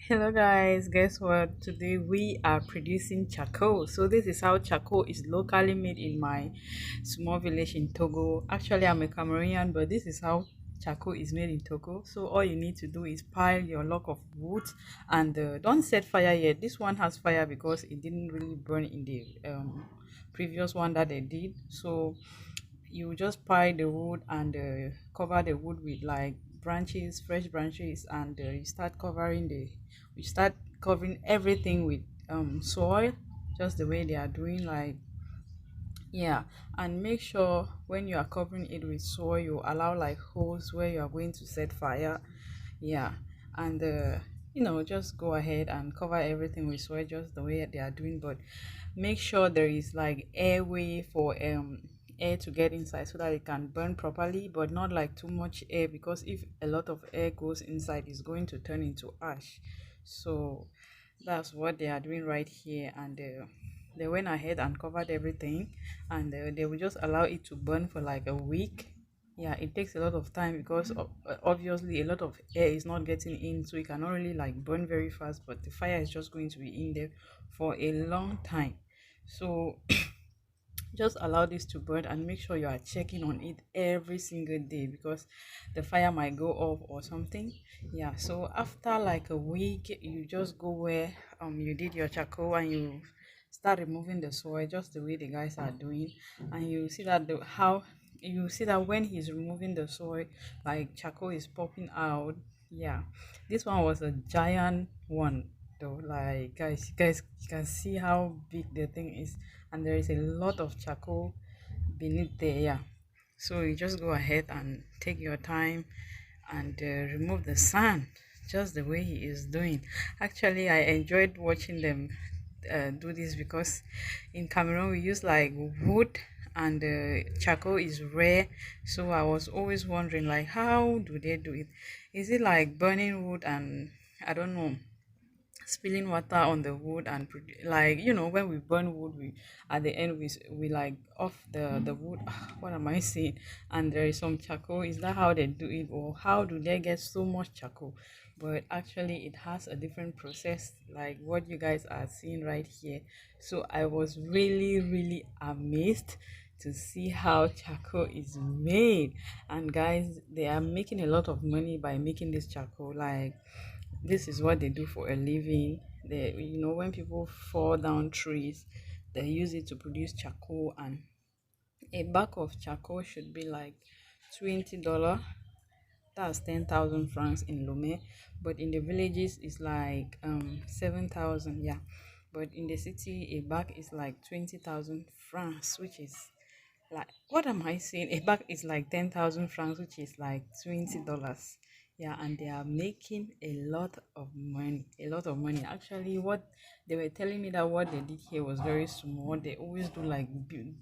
Hello guys, guess what? Today we are producing charcoal. So this is how charcoal is locally made in my small village in Togo. Actually, I'm a Cameroonian, but this is how charcoal is made in Togo. So all you need to do is pile your log of wood and don't set fire yet. This one has fire because it didn't really burn in the previous one that they did. So you just pile the wood and cover the wood with like branches, fresh branches, and you start covering everything with soil, just the way they are doing. Like, yeah, and make sure when you are covering it with soil, you allow like holes where you are going to set fire. Yeah, and just go ahead and cover everything with soil, just the way they are doing. But make sure there is like airway for air to get inside so that it can burn properly, but not like too much air, because if a lot of air goes inside, it's going to turn into ash. So that's what they are doing right here. And they went ahead and covered everything, and they will just allow it to burn for like a week. Yeah, it takes a lot of time because obviously a lot of air is not getting in, so it cannot really like burn very fast, but the fire is just going to be in there for a long time. So just allow this to burn and make sure you are checking on it every single day, because the fire might go off or something. Yeah, so after like a week, you just go where you did your charcoal and you start removing the soil, just the way the guys are doing. And you see that when he's removing the soil, like charcoal is popping out. Yeah, this one was a giant one though. Like, guys, you can see how big the thing is, and there is a lot of charcoal beneath there. Yeah, so you just go ahead and take your time and remove the sand, just the way he is doing. Actually, I enjoyed watching them do this, because in Cameroon we use like wood, and charcoal is rare. So I was always wondering, like, how do they do it? Is it like burning wood and, I don't know, spilling water on the wood and like, when we burn wood, we at the end we like off the wood. What am I saying? And there is some charcoal. Is that how they do it, or how do they get so much charcoal? But actually it has a different process, like what you guys are seeing right here. So I was really really amazed to see how charcoal is made. And guys, they are making a lot of money by making this charcoal. Like, this is what they do for a living. They, when people fall down trees, they use it to produce charcoal. And a bag of charcoal should be like $20. That's 10,000 francs in Lome. But in the villages it's like 7,000. Yeah, but in the city a bag is like 20,000 francs, which is like, what am I saying? A bag is like 10,000 francs, which is like $20. Yeah, and they are making a lot of money, a lot of money. Actually, what they were telling me, that what they did here was very small. They always do like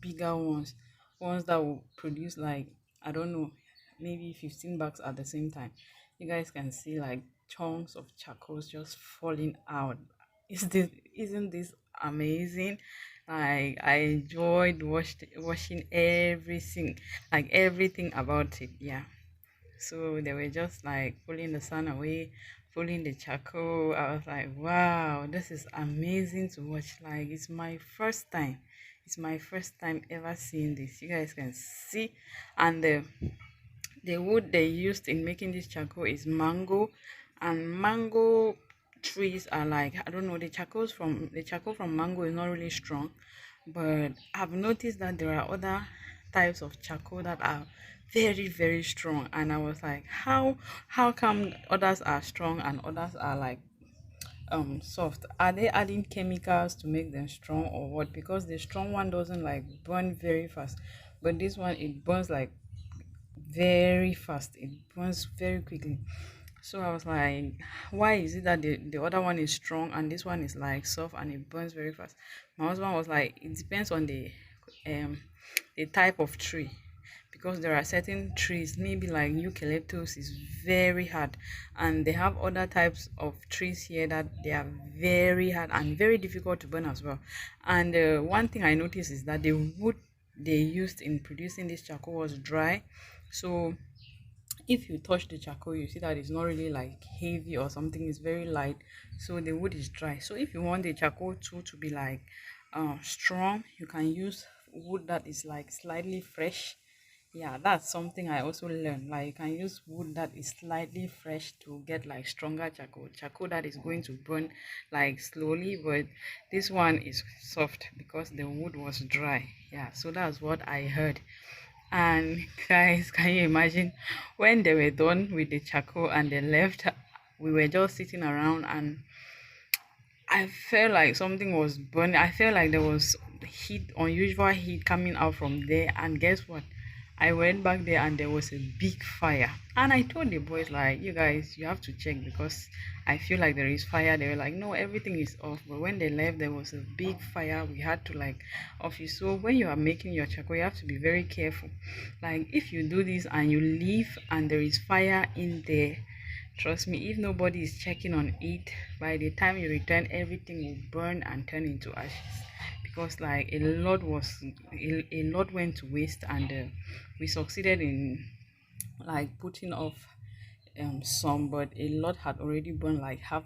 bigger ones that will produce like, I don't know, maybe 15 bags at the same time. You guys can see like chunks of charcoals just falling out. Isn't this amazing? I enjoyed watching everything, like everything about it. Yeah. So they were just like pulling the sun away, pulling the charcoal. I was like, wow, this is amazing to watch. Like, it's my first time. It's my first time ever seeing this. You guys can see. And the wood they used in making this charcoal is mango. And mango trees are like, I don't know, the charcoal from mango is not really strong. But I've noticed that there are other types of charcoal that are very very strong. And I was like, how come others are strong and others are like soft? Are they adding chemicals to make them strong, or what? Because the strong one doesn't like burn very fast, but this one, it burns like very fast. It burns very quickly. So I was like, why is it that the other one is strong and this one is like soft and it burns very fast? My husband was like, it depends on um the type of tree, because there are certain trees, maybe like eucalyptus is very hard, and they have other types of trees here that they are very hard and very difficult to burn as well. And one thing I noticed is that the wood they used in producing this charcoal was dry. So if you touch the charcoal, you see that it's not really like heavy or something, it's very light, so the wood is dry. So if you want the charcoal too to be like strong, you can use wood that is like slightly fresh. Yeah, that's something I also learned. Like you can use wood that is slightly fresh to get like stronger charcoal that is going to burn like slowly, but this one is soft because the wood was dry. Yeah, so that's what I heard. And guys, can you imagine when they were done with the charcoal and they left? We were just sitting around, and I felt like something was burning. I felt like there was heat, unusual heat coming out from there. And guess what? I went back there and there was a big fire. And I told the boys, like, you guys, you have to check because I feel like there is fire. They were like, no, everything is off. But when they left, there was a big fire. We had to like off it. So when you are making your charcoal, you have to be very careful. Like if you do this and you leave and there is fire in there, trust me, if nobody is checking on it, by the time you return, everything will burn and turn into ashes. Because like a lot went to waste, and we succeeded in like putting off some, but a lot had already burned like half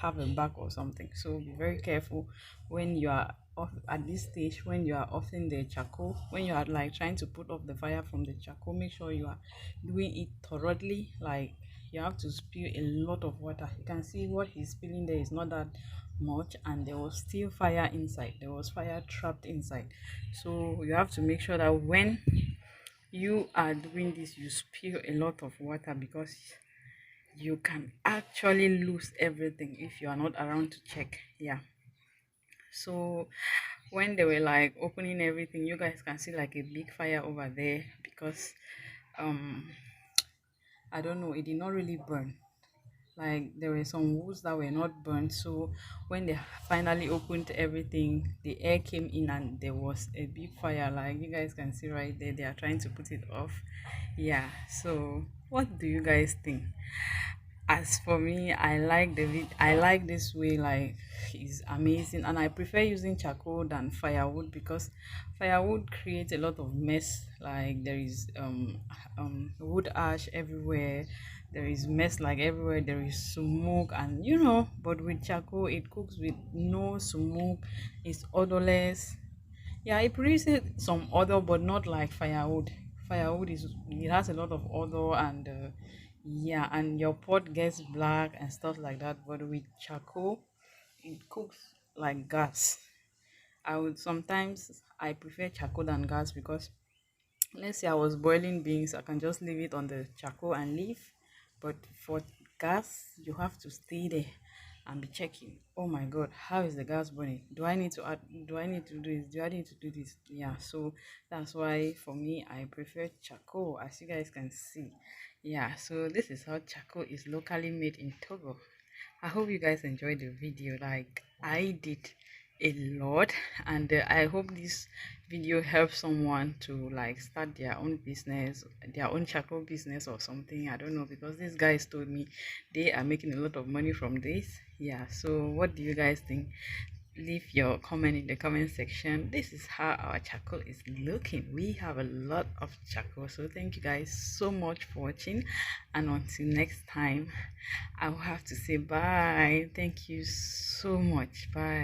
a bag or something. So be very careful when you are off at this stage, when you are offing the charcoal, when you are like trying to put off the fire from the charcoal. Make sure you are doing it thoroughly. Like you have to spill a lot of water. You can see what he's spilling there is not that much, and there was still fire inside. There was fire trapped inside. So you have to make sure that when you are doing this, you spill a lot of water, because you can actually lose everything if you are not around to check. Yeah, so when they were like opening everything, you guys can see like a big fire over there, because um I don't know, it did not really burn. Like there were some woods that were not burned. So when they finally opened everything, the air came in and there was a big fire. Like you guys can see right there, they are trying to put it off. Yeah, so what do you guys think? As for me, I like this way. Like it's amazing, and I prefer using charcoal than firewood, because firewood creates a lot of mess. Like there is wood ash everywhere, there is mess like everywhere, there is smoke, and but with charcoal it cooks with no smoke, it's odorless. Yeah, it produces some odor, but not like firewood. Firewood is it has a lot of odor, and yeah, and your pot gets black and stuff like that. But with charcoal, it cooks like gas. I prefer charcoal than gas, because let's say I was boiling beans, I can just leave it on the charcoal and leave. But for gas, you have to stay there and be checking. Oh my god, how is the gas burning? Do I need to add, do I need to do this? Do I need to do this? Yeah, so that's why for me I prefer charcoal, as you guys can see. Yeah, so this is how charcoal is locally made in Togo. I hope you guys enjoyed the video. Like I did a lot, and I hope this video helps someone to like start their own business, their own charcoal business or something. I don't know, because these guys told me they are making a lot of money from this. Yeah, so what do you guys think? Leave your comment in the comment section. This is how our charcoal is looking. We have a lot of charcoal. So thank you guys so much for watching, and until next time, I will have to say bye. Thank you so much. Bye.